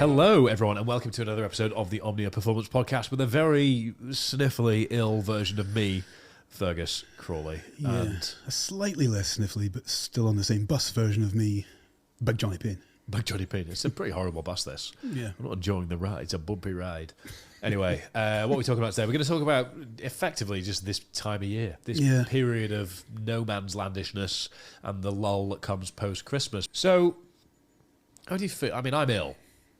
Hello, everyone, and welcome to another episode of the Omnia Performance Podcast with a very sniffly, ill version of me, Fergus Crawley. Yeah, And a slightly less sniffly, but still on the same bus version of me, Big Jonny Payne. Big Jonny Payne. It's a pretty horrible bus, this. Yeah. I'm not enjoying the ride. It's a bumpy ride. Anyway, what are we talking about today? We're going to talk about, effectively, just this time of year. This period of no man's landishness and the lull that comes post-Christmas. So, how do you feel? I mean, I'm ill.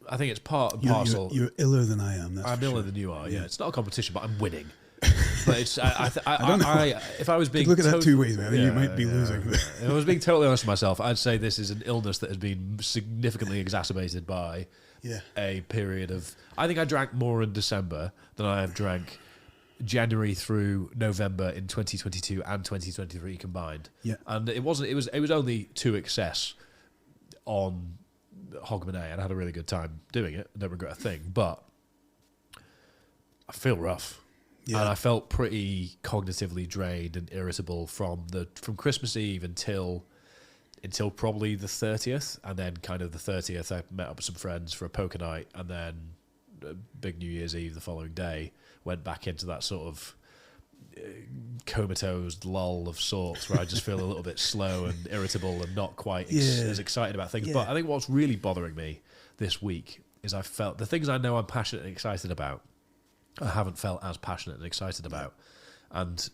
I think it's part and parcel. You're iller than I am. I'm iller than you are. Yeah, it's not a competition, but I'm winning. But it's if I was being look at that two ways, man. You might be losing. If I was being totally honest with myself, I'd say this is an illness that has been significantly exacerbated by a period of. I think I drank more in December than I have drank January through November in 2022 and 2023 combined. Yeah, and it wasn't. It was only to excess on Hogmanay, and I had a really good time doing it. I don't regret a thing, but I feel rough. Yeah. And I felt pretty cognitively drained and irritable from Christmas Eve until probably the 30th, and then kind of the 30th I met up with some friends for a poker night, and then a big New Year's Eve the following day went back into that sort of comatose lull of sorts where I just feel a little bit slow and irritable and not quite as excited about things. But I think what's really bothering me this week is I felt the things I know I'm passionate and excited about I haven't felt as passionate and excited about. And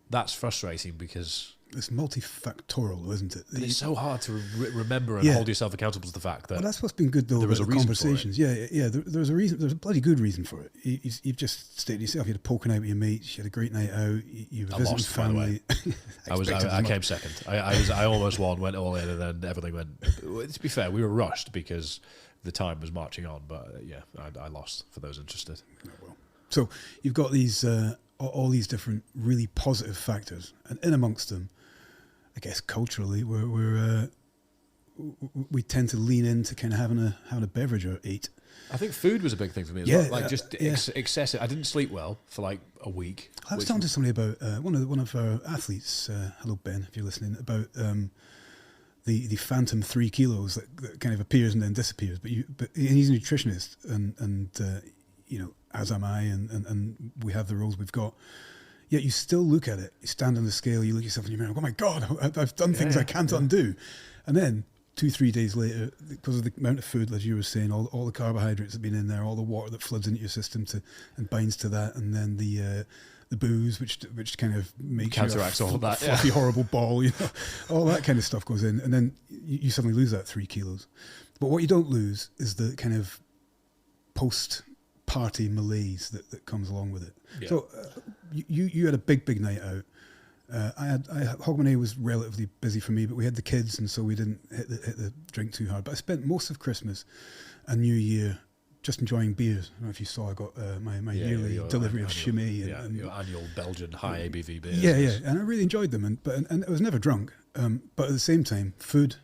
that's frustrating because it's multifactorial, isn't it? It's so hard to remember and hold yourself accountable to the fact that. Well, that's what's been good though. There was a conversations. There's a reason. There's a bloody good reason for it. You've just stated yourself. You had a poker night with your mates. You had a great night out. You were visiting family. I came second. I almost won. Went all in, and then everything went. To be fair, we were rushed because the time was marching on. But I lost for those interested. Oh, well. So you've got these all these different really positive factors, and in amongst them, I guess culturally, we tend to lean into kind of having a beverage or eat. I think food was a big thing for me as well. Like excessive. I didn't sleep well for like a week. I was talking to somebody about one of our athletes. Hello Ben, if you're listening, about the phantom 3 kilos that kind of appears and then disappears. But he's a nutritionist, and as am I, and we have the roles we've got. Yet you still look at it. You stand on the scale. You look at yourself in your mirror. Oh my God, I've done things I can't undo. And then 2-3 days later, because of the amount of food, as you were saying, all the carbohydrates have been in there, all the water that floods into your system and binds to that, and then the booze, which kind of makes counteracts all of that, fluffy, horrible ball. All that kind of stuff goes in, and then you suddenly lose that 3 kilos. But what you don't lose is the kind of post-party malaise that comes along with it. Yeah. So you had a big night out. Hogmanay was relatively busy for me, but we had the kids, and so we didn't hit the drink too hard. But I spent most of Christmas and New Year just enjoying beers. I don't know if you saw, I got my yearly delivery of Chimay. And your annual Belgian high ABV beers. Yeah, and I really enjoyed them, and I was never drunk. But at the same time, food,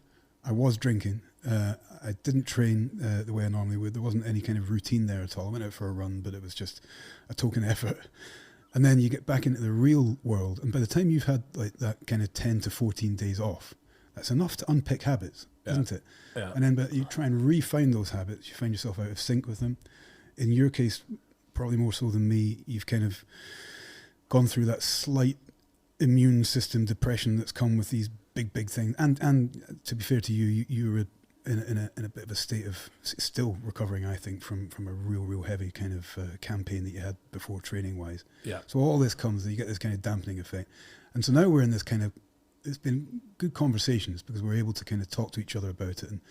I was drinking. I didn't train the way I normally would. There wasn't any kind of routine there at all. I went out for a run, but it was just a token effort. And then you get back into the real world, and by the time you've had like that kind of 10 to 14 days off, that's enough to unpick habits, isn't it? Yeah. And then but you try and refine those habits, you find yourself out of sync with them. In your case, probably more so than me, you've kind of gone through that slight immune system depression that's come with these big things. And to be fair to you, you were in a bit of a state of still recovering, I think, from a real heavy kind of campaign that you had before training wise. Yeah. So all this comes, you get this kind of dampening effect, and so now we're in this kind of. It's been good conversations because we're able to kind of talk to each other about it, and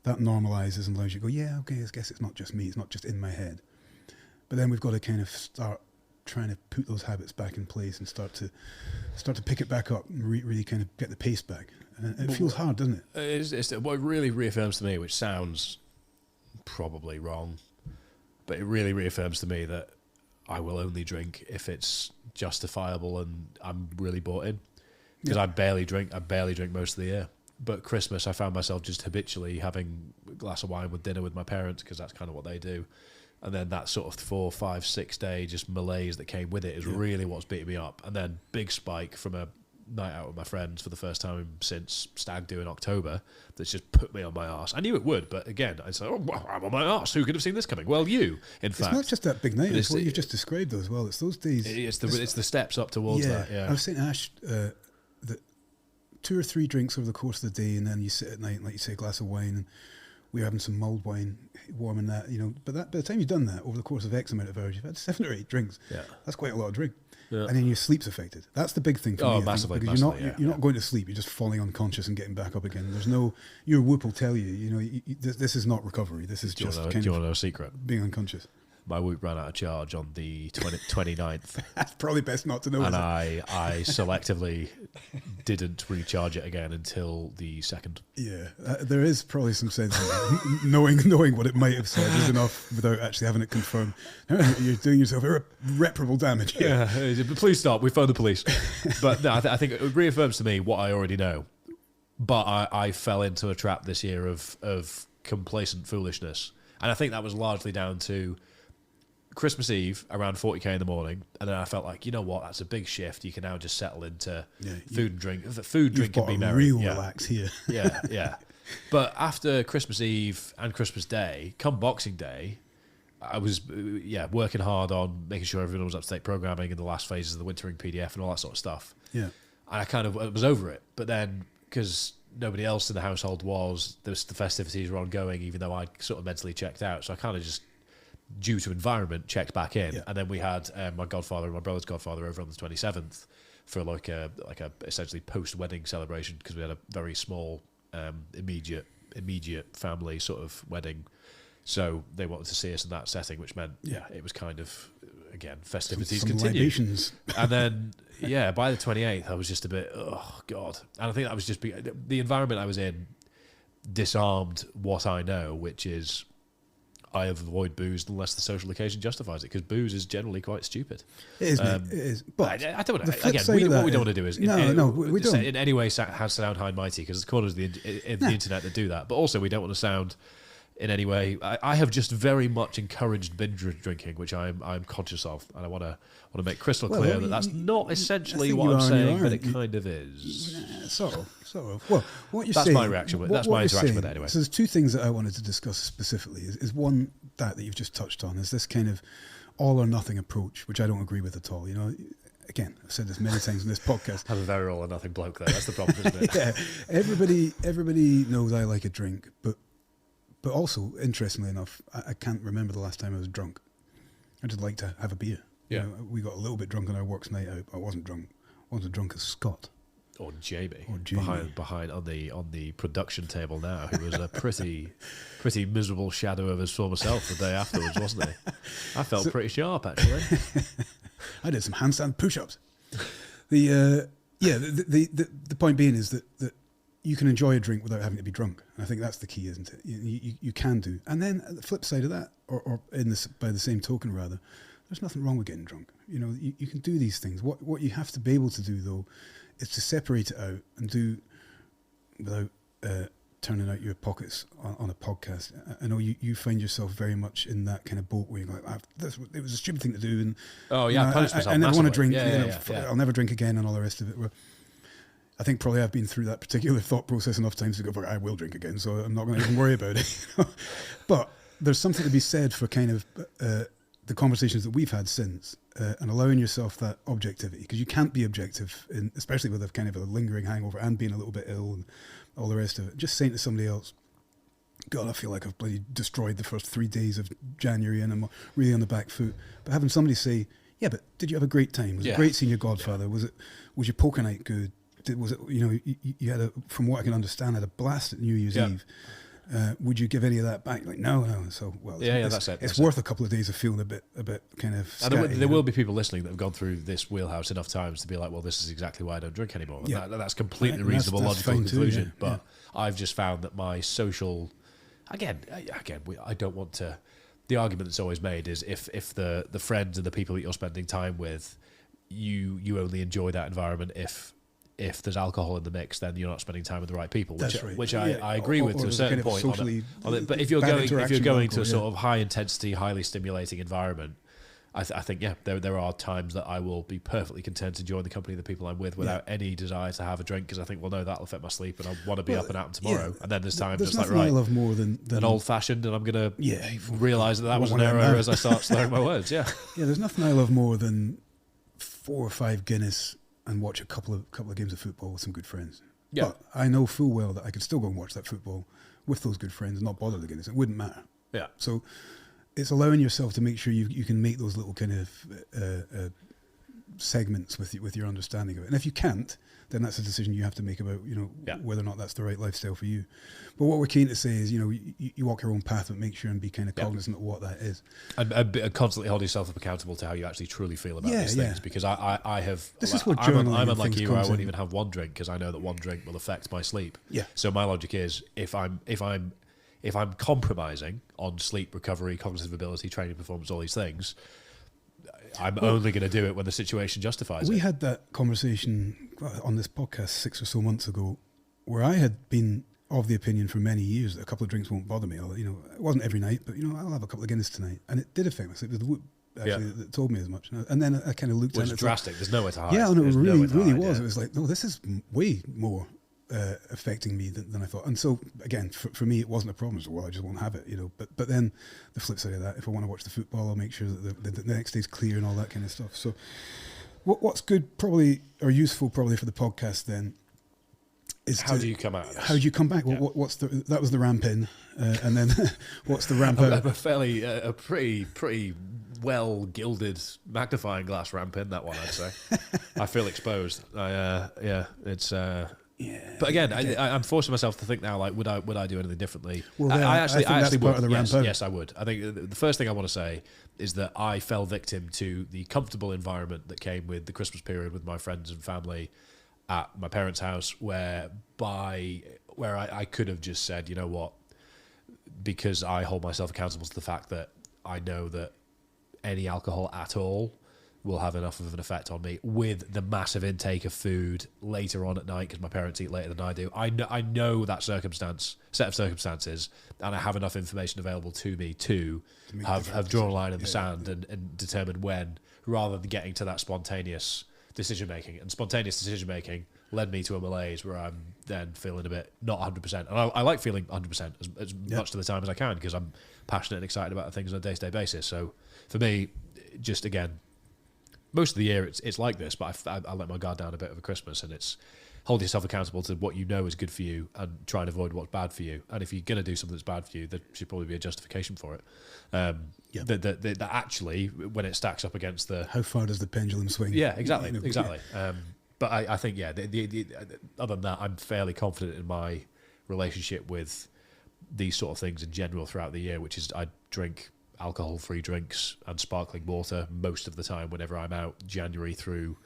that normalizes and allows you to go, yeah, okay, I guess it's not just me, it's not just in my head. But then we've got to kind of start trying to put those habits back in place and start to pick it back up and really kind of get the pace back. And it feels hard, doesn't it? It's what it really reaffirms to me, which sounds probably wrong, but it really reaffirms to me that I will only drink if it's justifiable and I'm really bought in. Because I barely drink most of the year. But Christmas, I found myself just habitually having a glass of wine with dinner with my parents because that's kind of what they do. And then that sort of 4, 5, 6 day just malaise that came with it is really what's beating me up. And then big spike from a night out with my friends for the first time since Stag Do in October that's just put me on my arse. I knew it would, but again, I said, I'm on my arse. Who could have seen this coming? Well, you, in fact. It's not just that big night, it's what you've just described as well. It's those days. It's the steps up towards that, yeah. I was saying to Ash that 2 or 3 drinks over the course of the day, and then you sit at night and, like you say, a glass of wine, and we're having some mulled wine, warming that, but by the time you've done that, over the course of X amount of hours, you've had 7 or 8 drinks. Yeah. That's quite a lot of drink. Yeah. And then your sleep's affected. That's the big thing for me. Oh, massively. Because you're not going to sleep. You're just falling unconscious and getting back up again. There's no. Your whoop will tell you. This is not recovery. This is just do you want to know a secret? Being unconscious. My whoop ran out of charge on the 29th. That's probably best not to know. And I selectively didn't recharge it again until the 2nd. Yeah, there is probably some sense in that. knowing what it might have said is enough without actually having it confirmed. You're doing yourself irreparable damage here. Yeah, please stop. We phoned the police. But no, I think it reaffirms to me what I already know. But I fell into a trap this year of complacent foolishness. And I think that was largely down to Christmas Eve around 40k in the morning, and then I felt like, you know what, that's a big shift. You can now just settle into food and drink. Food, drink, and be merry. Real relax here. Yeah. But after Christmas Eve and Christmas Day, come Boxing Day, I was working hard on making sure everyone was up to date programming and the last phases of the wintering PDF and all that sort of stuff. Yeah, and I kind of was over it. But then because nobody else in the household the festivities were ongoing, even though I'd sort of mentally checked out, so I kind of just, due to environment, checked back in. And then we had my godfather and my brother's godfather over on the 27th for like a essentially post-wedding celebration, because we had a very small immediate family sort of wedding, so they wanted to see us in that setting, which meant it was kind of, again, festivities some continued. Libations. And then by the 28th I was just a bit, oh god, and I think that was just the environment I was in disarmed what I know, which is I avoid booze unless the social occasion justifies it, because booze is generally quite stupid. It is, mate, it is. But I don't want to. Again, what we don't want to do is we don't in any way sound high and mighty, because there's corners of the internet that do that. But also, we don't want to sound in any way. I have just very much encouraged binge drinking, which I'm conscious of, and I want to make crystal clear that that's not essentially what I'm saying, but it kind of is. Sort of. Well, what you're that's saying, my reaction. That's my interaction with it anyway. So there's 2 things that I wanted to discuss specifically. Is one that you've just touched on, is this kind of all or nothing approach, which I don't agree with at all. Again, I've said this many times in this podcast. I'm a very all or nothing bloke there. That's the problem, isn't it? Yeah, everybody knows I like a drink, but also, interestingly enough, I can't remember the last time I was drunk. I just like to have a beer. Yeah. We got a little bit drunk on our works night out. I wasn't drunk. I wasn't drunk as Scott. Or Jamie. Behind on the production table now, who was a pretty miserable shadow of his former self the day afterwards, wasn't he? I felt pretty sharp, actually. I did some handstand push-ups. The point being is that you can enjoy a drink without having to be drunk. And I think that's the key, isn't it? You can do. And then the flip side of that, or by the same token rather, there's nothing wrong with getting drunk. You can do these things. What you have to be able to do, though, is to separate it out and do without turning out your pockets on a podcast. I know you find yourself very much in that kind of boat where you're like, it was a stupid thing to do. And I punished myself. I never want to drink. Yeah. I'll never drink again, and all the rest of it. I think probably I've been through that particular thought process enough times to go, I will drink again, so I'm not going to even worry about it. But there's something to be said for kind of the conversations that we've had since, and allowing yourself that objectivity, because you can't be objective, especially with a kind of a lingering hangover and being a little bit ill and all the rest of it. Just saying to somebody else, God, I feel like I've bloody destroyed the first 3 days of January and I'm really on the back foot. But having somebody say, yeah, but did you have a great time? Was it great seeing your godfather? Was your poker night good? Was it, you had from what I can understand, had a blast at New Year's Eve. Would you give any of that back? Like, no. So, well, that's it. It's worth a couple of days of feeling a bit kind of scatty, and there will be people listening that have gone through this wheelhouse enough times to be like, well, this is exactly why I don't drink anymore. Yeah. That's completely reasonable, logical conclusion. But I've just found that my social, again, I don't want to, the argument that's always made is if the friends and the people that you're spending time with, you only enjoy that environment if there's alcohol in the mix, then you're not spending time with the right people, which I agree with to a certain point on it. But if you're going to a sort of high intensity, highly stimulating environment, I think, yeah, there are times that I will be perfectly content enjoying the company of the people I'm with without any desire to have a drink, because I think, well, no, that'll affect my sleep and I want to be up and out tomorrow. And then there's times it's like, right, I love more than an old-fashioned, and I'm going to realise that was an one error out. as I start slurring my words, yeah. Yeah, there's nothing I love more than 4 or 5 Guinness and watch a couple of games of football with some good friends. Yeah. But I know full well that I could still go and watch that football with those good friends and not bother the Guinness. It wouldn't matter. Yeah. So it's allowing yourself to make sure you can make those little kind of segments with your understanding of it. And if you can't, then that's a decision you have to make about whether or not that's the right lifestyle for you. But what we're keen to say is, you walk your own path, but make sure and be kind of cognizant of what that is. And constantly hold yourself up accountable to how you actually truly feel about these things. Because I have... This is what journaling I'm and unlike things you, where I comes won't in. even have one drink, because I know that one drink will affect my sleep. Yeah. So my logic is, if I'm compromising on sleep, recovery, cognitive ability, training performance, all these things, I'm only going to do it when the situation justifies it. We had that conversation on this podcast 6 or so months ago, where I had been of the opinion for many years that a couple of drinks won't bother me. It wasn't every night, but I'll have a couple of Guinness tonight, and it did affect me. It was the whoop actually that told me as much. And then I kind of looked at it. It was drastic. There's nowhere to hide. Yeah, and it There's really nowhere to hide, was. yeah. It was like, no, this is way more affecting me than I thought. And so again, for me, it wasn't a problem. So, well, I just won't have it, But then the flip side of that, if I want to watch the football, I'll make sure that the next day's clear and all that kind of stuff. So what's good probably, or useful probably for the podcast then, is how do you come out of this? How do you come back? Yeah. What's that was the ramp in, and then what's the ramp out? a pretty well gilded magnifying glass ramp in that one, I'd say. I feel exposed. It's. But again, I'm forcing myself to think now. Like, would I do anything differently? Well, I think actually that's would. part of the ramp out. Yes, I would. I think the first thing I want to say is that I fell victim to the comfortable environment that came with the Christmas period with my friends and family at my parents' house, where I could have just said, you know what, because I hold myself accountable to the fact that I know that any alcohol at all will have enough of an effect on me, with the massive intake of food later on at night, because my parents eat later than I do. I know that set of circumstances, and I have enough information available to me to have drawn a line in the sand and determined when, rather than getting to that spontaneous decision making. And spontaneous decision making led me to a malaise where I'm then feeling a bit not 100%. And I like feeling 100% as much of the time as I can, because I'm passionate and excited about things on a day-to-day basis. So for me, just again, most of the year it's like this, but I let my guard down a bit over Christmas, and it's hold yourself accountable to what you know is good for you and try and avoid what's bad for you. And if you're going to do something that's bad for you, there should probably be a justification for it. That actually, when it stacks up against the... How far does the pendulum swing? Yeah, exactly. But I think, other than that, I'm fairly confident in my relationship with these sort of things in general throughout the year, which is I drink alcohol-free drinks and sparkling water most of the time whenever I'm out, January through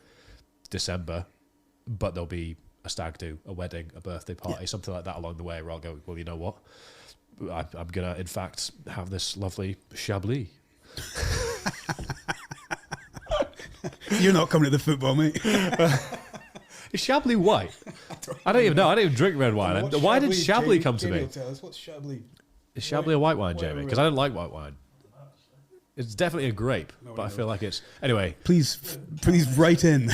December. But there'll be a stag do, a wedding, a birthday party, something like that along the way where I'll go, well, you know what? I'm going to, in fact, have this lovely Chablis. You're not coming to the football, mate. Is Chablis white? I don't even know. I don't even drink red wine. Why did Chablis come to me? Tell us, what's Chablis? Is Chablis a white wine, Jamie? Because I don't like white wine. It's definitely a grape, but I feel like it's... Anyway. Please write in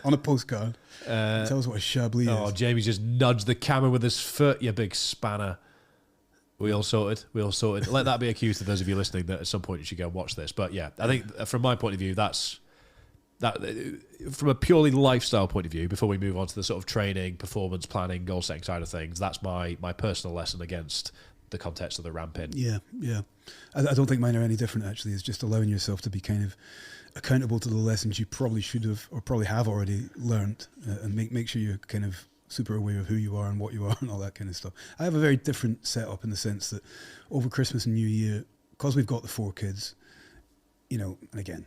on a postcard. Tell us what a Chablis is. Oh, Jamie just nudged the camera with his foot, you big spanner. We all sorted. Let that be a cue to those of you listening that at some point you should go and watch this. But yeah, I think from my point of view, that's... that from a purely lifestyle point of view, before we move on to the sort of training, performance planning, goal setting side of things, that's my personal lesson against the context of the ramp in. Yeah. I don't think mine are any different, actually. It's just allowing yourself to be kind of accountable to the lessons you probably should have or probably have already learned, and make sure you're kind of super aware of who you are and what you are and all that kind of stuff. I have a very different setup in the sense that over Christmas and New Year, because we've got the 4 kids, and again,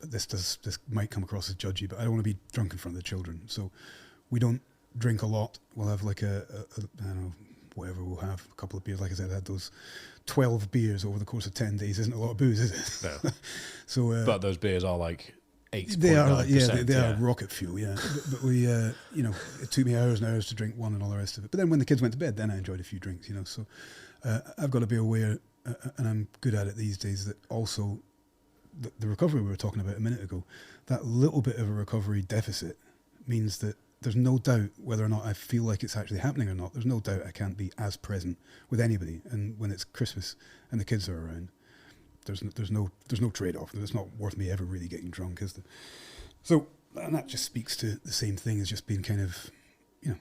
this might come across as judgy, but I don't want to be drunk in front of the children. So we don't drink a lot. We'll have like I don't know, whatever we'll have, a couple of beers. Like I said, I had those 12 beers over the course of 10 days. Isn't a lot of booze, is it? No. So, but those beers are like 8.9%. They are, they are rocket fuel, yeah. but we, it took me hours and hours to drink one and all the rest of it. But then when the kids went to bed, then I enjoyed a few drinks, So I've got to be aware, and I'm good at it these days, that also the recovery we were talking about a minute ago, that little bit of a recovery deficit means that there's no doubt whether or not I feel like it's actually happening or not. There's no doubt I can't be as present with anybody. And when it's Christmas and the kids are around, there's no trade-off. It's not worth me ever really getting drunk, is there? So, and that just speaks to the same thing as just being kind of,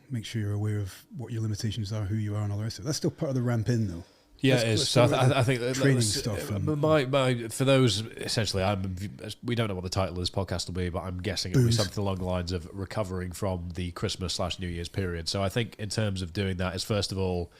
make sure you're aware of what your limitations are, who you are, and all the rest of it. That's still part of the ramp in, though. Yeah, it is. So I think that training stuff. My for those, essentially, we don't know what the title of this podcast will be, but I'm guessing it'll be something along the lines of recovering from the Christmas/New Year's period. So I think in terms of doing that is, first of all,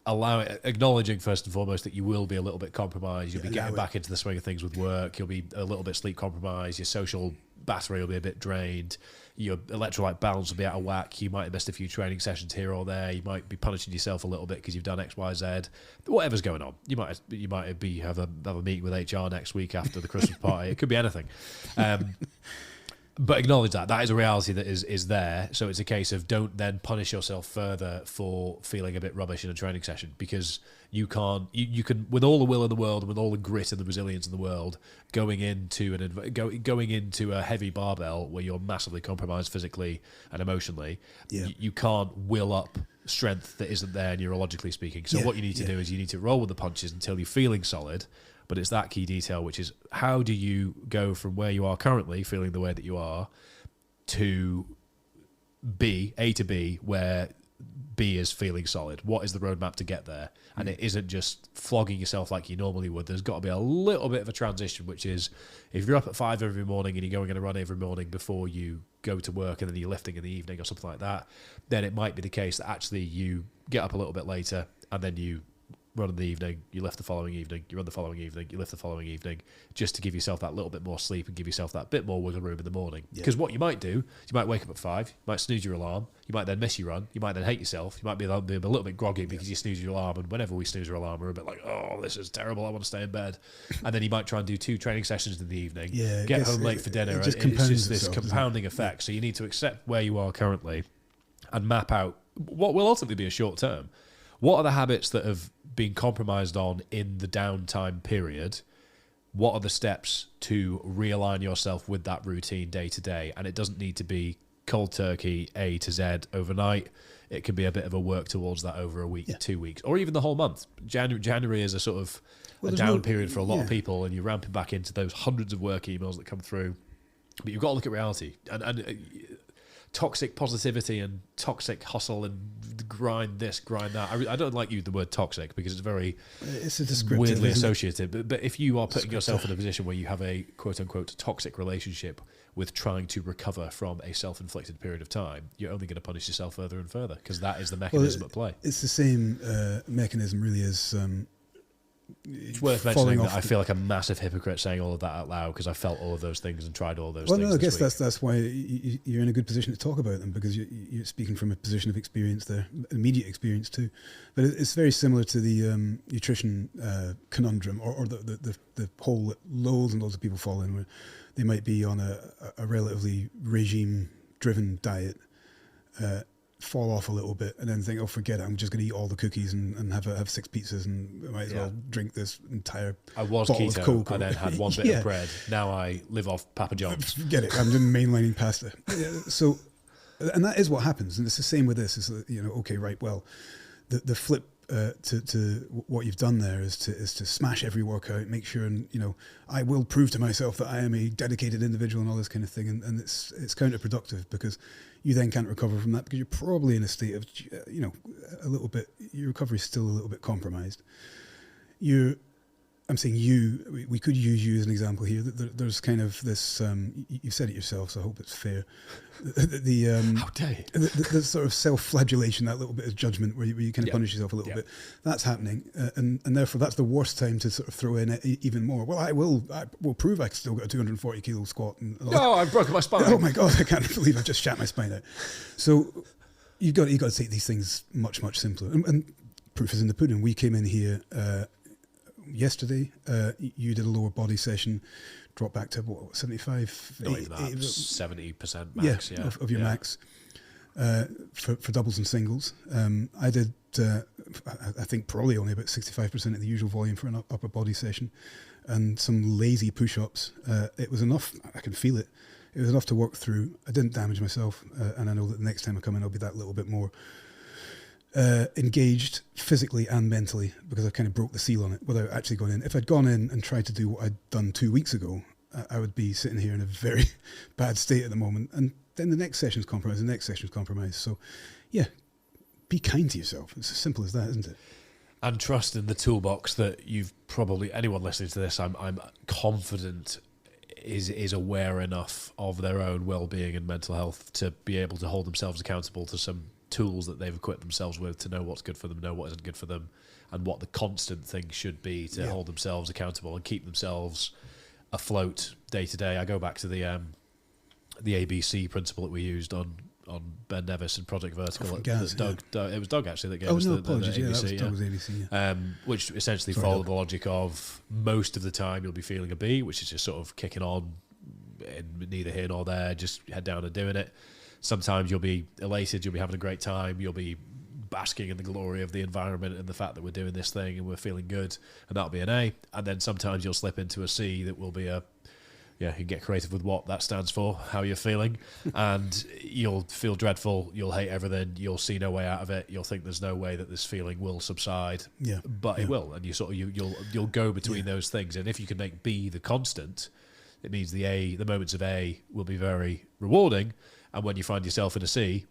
acknowledging first and foremost that you will be a little bit compromised. You'll be getting back into the swing of things with work. You'll be a little bit sleep compromised. Your social battery will be a bit drained. Your electrolyte balance will be out of whack. You might have missed a few training sessions here or there. You might be punishing yourself a little bit because you've done X, Y, Z. Whatever's going on, you might have a meeting with HR next week after the Christmas party. It could be anything. But acknowledge that is a reality that is there. So it's a case of don't then punish yourself further for feeling a bit rubbish in a training session, because you can, with all the will in the world and with all the grit and the resilience in the world, going into a heavy barbell where you're massively compromised physically and emotionally, you can't will up strength that isn't there neurologically speaking. So what you need to do is you need to roll with the punches until you're feeling solid. But it's that key detail, which is how do you go from where you are currently, feeling the way that you are, to A to B, where B is feeling solid. What is the roadmap to get there? And it isn't just flogging yourself like you normally would. There's got to be a little bit of a transition, which is if you're up at 5 every morning and you're going on a run every morning before you go to work and then you're lifting in the evening or something like that, then it might be the case that actually you get up a little bit later and then you run in the evening, you lift the following evening, you run the following evening, you lift the following evening, just to give yourself that little bit more sleep and give yourself that bit more wiggle room in the morning. Because what you might do, you might wake up at 5, you might snooze your alarm, you might then miss your run, you might then hate yourself, you might be a little bit groggy because you snooze your alarm, and whenever we snooze our alarm, we're a bit like, oh, this is terrible, I want to stay in bed. And then you might try and do 2 training sessions in the evening, get home late for dinner, and it's just this compounding effect. So you need to accept where you are currently and map out what will ultimately be a short term. What are the habits that have been compromised on in the downtime period? What are the steps to realign yourself with that routine day to day? And it doesn't need to be cold turkey, A to Z overnight. It can be a bit of a work towards that over a week, 2 weeks, or even the whole month. January is a sort of a down period for a lot of people, and you're ramping back into those hundreds of work emails that come through. But you've got to look at reality. And toxic positivity and toxic hustle and grind this, grind that. I don't like the word toxic because it's very weirdly associated. But if you are putting yourself in a position where you have a quote-unquote toxic relationship with trying to recover from a self-inflicted period of time, you're only going to punish yourself further and further, because that is the mechanism at play. It's the same mechanism really as... it's worth mentioning that I feel like a massive hypocrite saying all of that out loud, because I felt all of those things and tried all those things. Well, no, I guess that's why you're in a good position to talk about them, because you're speaking from a position of experience there, immediate experience too. But it's very similar to the nutrition conundrum, or the hole that loads and loads of people fall in, where they might be on a relatively regime-driven diet, fall off a little bit, and then think, oh, forget it, I'm just going to eat all the cookies and have 6 pizzas, and I might as well drink this entire bottle of Coke. I then had one bit of bread. Now I live off Papa John's. Forget it, I'm just mainlining pasta. So, and that is what happens, and it's the same with this. Is okay, right? Well, the flip to what you've done there is to smash every workout, make sure, and I will prove to myself that I am a dedicated individual and all this kind of thing, and it's counterproductive, because you then can't recover from that, because you're probably in a state of a little bit, your recovery is still a little bit compromised. I'm saying we could use you as an example here. There's kind of this, you've said it yourself, so I hope it's fair. How dare you? The sort of self-flagellation, that little bit of judgment where you kind of punish yourself a little bit, that's happening. And therefore that's the worst time to sort of throw in even more. Well, I will prove I still got a 240 kilo squat. No, I've broken my spine. Oh my God, I can't believe I've just shat my spine out. So you've got to take these things much, much simpler. And proof is in the pudding. We came in here yesterday, you did a lower body session, dropped back to what, 75? Not even that, 70% max, of your max for doubles and singles. I did, I think, probably only about 65% of the usual volume for an upper body session. and some lazy push-ups. It was enough. I can feel it. It was enough to work through. I didn't damage myself, and I know that the next time I come in, I'll be that little bit more engaged physically and mentally, because I kind of broke the seal on it without actually going in. If I'd gone in and tried to do what I'd done 2 weeks ago, I would be sitting here in a very bad state at the moment. And then the next session's compromised. So, yeah, be kind to yourself. It's as simple as that, isn't it? And trust in the toolbox that you've probably, anyone listening to this, I'm confident is aware enough of their own well-being and mental health to be able to hold themselves accountable to some tools that they've equipped themselves with, to know what's good for them, know what isn't good for them, and what the constant thing should be to hold themselves accountable and keep themselves afloat day to day. I go back to the ABC principle that we used on Ben Nevis and Project Vertical. It was Doug actually that gave us the ABC. That was ABC, which essentially followed the logic of most of the time you'll be feeling a B, which is just sort of kicking on, in neither here nor there, just head down and doing it. Sometimes you'll be elated, you'll be having a great time, you'll be basking in the glory of the environment and the fact that we're doing this thing and we're feeling good, and that'll be an A. And then sometimes you'll slip into a C that will be you can get creative with what that stands for, how you're feeling, and you'll feel dreadful, you'll hate everything, you'll see no way out of it, you'll think there's no way that this feeling will subside, but it will, and you'll go between those things. And if you can make B the constant, it means the moments of A will be very rewarding, and when you find yourself in a C,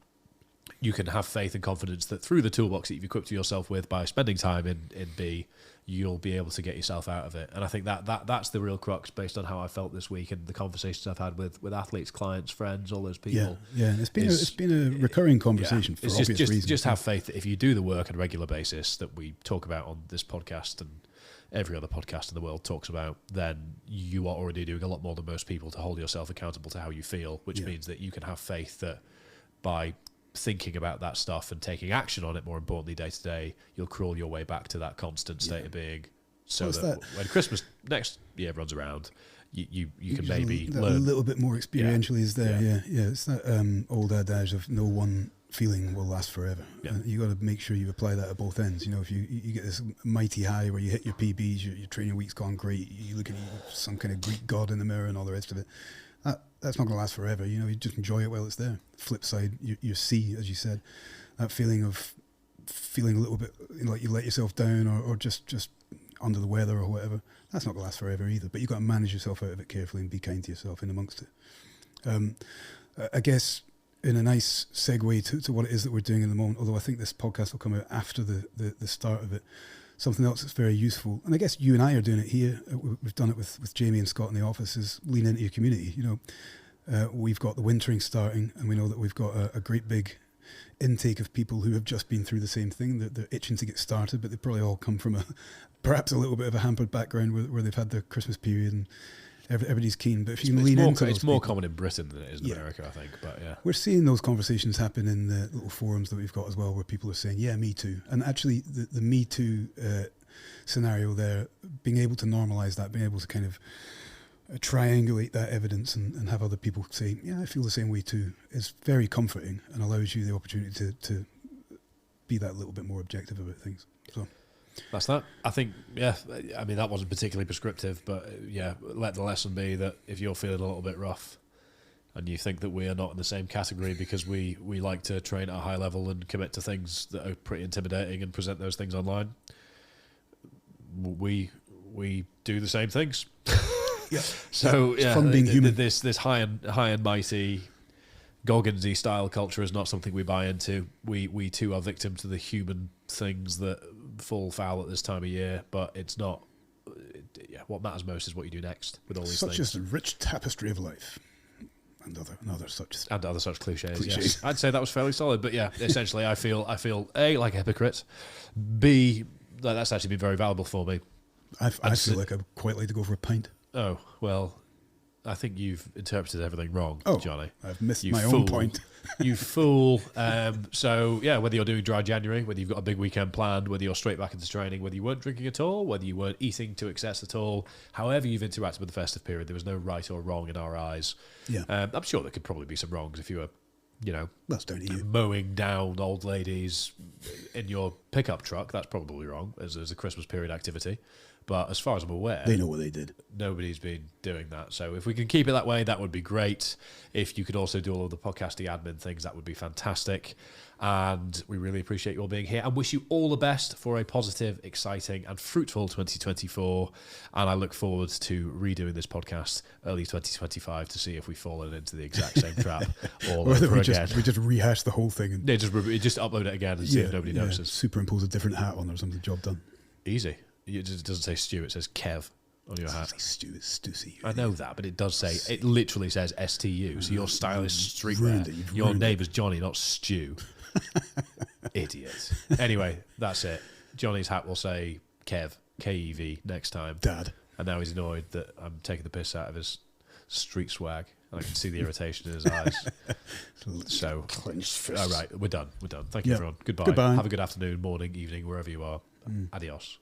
you can have faith and confidence that through the toolbox that you've equipped yourself with by spending time in B, you'll be able to get yourself out of it. And I think that's the real crux based on how I felt this week and the conversations I've had with athletes, clients, friends, all those people. Yeah. It's been a recurring conversation for obvious reasons. Just have faith that if you do the work on a regular basis that we talk about on this podcast and every other podcast in the world talks about, then you are already doing a lot more than most people to hold yourself accountable to how you feel, which means that you can have faith that by thinking about that stuff and taking action on it, more importantly, day to day, you'll crawl your way back to that constant state of being, so that when Christmas next year runs around, you can maybe learn a little bit more experientially. Is there? Yeah. It's that old adage of no one feeling will last forever. You got to make sure you apply that at both ends. You know, if you get this mighty high where you hit your PBs, your training week's gone great, you look at some kind of Greek god in the mirror and all the rest of it. That's not going to last forever. You know, you just enjoy it while it's there. Flip side, you see, as you said, that feeling of feeling a little bit like you let yourself down or just under the weather or whatever. That's not going to last forever either. But you've got to manage yourself out of it carefully and be kind to yourself in amongst it. I guess in a nice segue to what it is that we're doing in the moment, although I think this podcast will come out after the start of it, something else that's very useful, and I guess you and I are doing it here. We've done it with Jamie and Scott in the office, is lean into your community. You know, we've got the wintering starting, and we know that we've got a great big intake of people who have just been through the same thing. They're itching to get started, but they probably all come from perhaps a little bit of a hampered background where they've had the Christmas period and everybody's keen. But if you can lean into it's more common in Britain than it is in America, I think. But we're seeing those conversations happen in the little forums that we've got as well, where people are saying, "Yeah, me too." And actually, the me too scenario there, being able to normalize that, being able to kind of triangulate that evidence and have other people say, "Yeah, I feel the same way too," is very comforting and allows you the opportunity to be that little bit more objective about things. So. That's that. I think, I mean, that wasn't particularly prescriptive, but let the lesson be that if you're feeling a little bit rough and you think that we are not in the same category because we like to train at a high level and commit to things that are pretty intimidating and present those things online, we do the same things. So it's fun being human. This high and mighty Gogginsy style culture is not something we buy into. We too are victim to the human things that fall foul at this time of year, but it's not. What matters most is what you do next with all these things. Such as a rich tapestry of life, and other such cliches. Yes. I'd say that was fairly solid, but essentially, I feel A, like a hypocrite. B, that's actually been very valuable for me. I feel like I'd quite like to go for a pint. Oh well. I think you've interpreted everything wrong, Johnny. I've missed my own point. You fool. So, whether you're doing dry January, whether you've got a big weekend planned, whether you're straight back into training, whether you weren't drinking at all, whether you weren't eating to excess at all, however you've interacted with the festive period, there was no right or wrong in our eyes. Yeah. I'm sure there could probably be some wrongs if you were, that's down to you. Mowing down old ladies in your pickup truck. That's probably wrong as a Christmas period activity. But as far as I'm aware, They know what they did. nobody's been doing that. So if we can keep it that way, that would be great. If you could also do all of the podcasting admin things, that would be fantastic. And we really appreciate you all being here and wish you all the best for a positive, exciting and fruitful 2024. And I look forward to redoing this podcast early 2025 to see if we've fallen into the exact same trap all over we again. we just rehash the whole thing. And, Just upload it again and see if nobody notices. Superimpose a different hat on or something, job done. Easy. It doesn't say Stu, it says Kev on your hat. Stu, it's Stussy. I know that, but it does say, it literally says STU, so your style is streetwear. You've Your ruined name is Johnny, not Stu. Idiot. Anyway, that's it. Johnny's hat will say Kev, K-E-V, next time. Dad. And now he's annoyed that I'm taking the piss out of his street swag. And I can see the irritation in his eyes. So, all right, we're done. Thank you, everyone. Goodbye. Goodbye. Have a good afternoon, morning, evening, wherever you are. Adios.